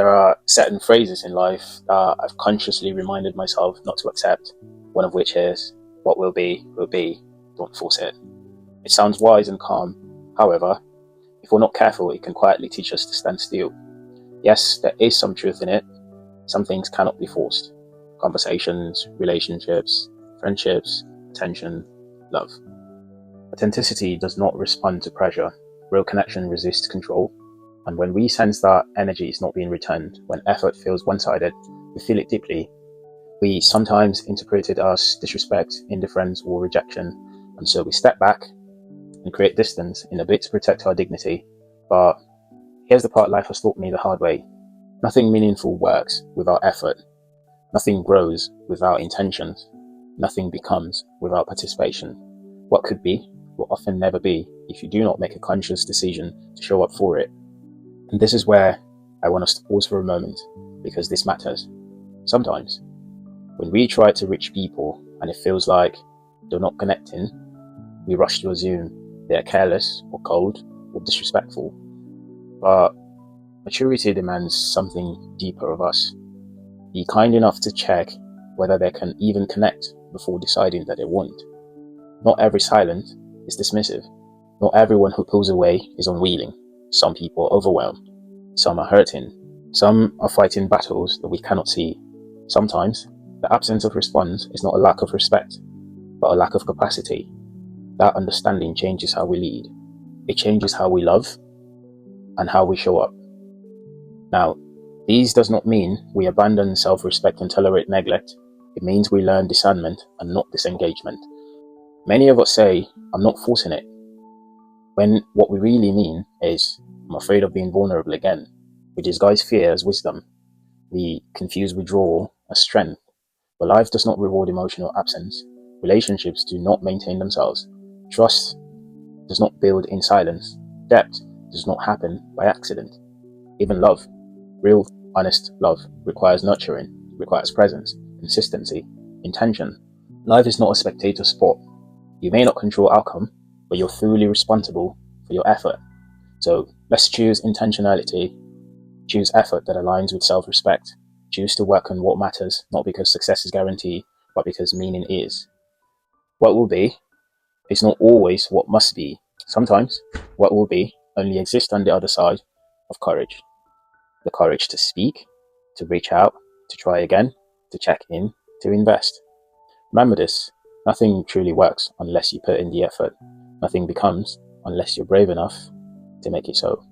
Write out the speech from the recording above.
There are certain phrases in life that I've consciously reminded myself not to accept, one of which is, what will be, don't force it. It sounds wise and calm. However, if we're not careful, it can quietly teach us to stand still. Yes, there is some truth in it. Some things cannot be forced. Conversations, relationships, friendships, attention, love. Authenticity does not respond to pressure. Real connection resists control. And when we sense that energy is not being returned, when effort feels one-sided, we feel it deeply. We sometimes interpret it as disrespect, indifference, or rejection, and so we step back and create distance in a bid to protect our dignity. But here's the part life has taught me the hard way. Nothing meaningful works without effort. Nothing grows without intentions. Nothing becomes without participation. What could be will often never be if you do not make a conscious decision to show up for it. And this is where I want us to pause for a moment, because this matters. Sometimes, when we try to reach people and it feels like they're not connecting, we rush to assume they are careless or cold or disrespectful. But maturity demands something deeper of us. Be kind enough to check whether they can even connect before deciding that they won't. Not every silence is dismissive. Not everyone who pulls away is unwilling. Some people are overwhelmed. Some are hurting. Some are fighting battles that we cannot see. Sometimes, the absence of response is not a lack of respect, but a lack of capacity. That understanding changes how we lead. It changes how we love and how we show up. Now, this does not mean we abandon self-respect and tolerate neglect. It means we learn discernment and not disengagement. Many of us say, I'm not forcing it, when what we really mean is, I'm afraid of being vulnerable again. We disguise fear as wisdom. We confuse withdrawal as strength. But life does not reward emotional absence. Relationships do not maintain themselves. Trust does not build in silence. Depth does not happen by accident. Even love, real, honest love, requires nurturing, requires presence, consistency, intention. Life is not a spectator sport. You may not control outcome, but you're fully responsible for your effort. So let's choose intentionality, choose effort that aligns with self-respect, choose to work on what matters, not because success is guaranteed, but because meaning is. What will be is not always what must be. Sometimes what will be only exists on the other side of courage. The courage to speak, to reach out, to try again, to check in, to invest. Remember this, nothing truly works unless you put in the effort. Nothing becomes unless you're brave enough to make it so.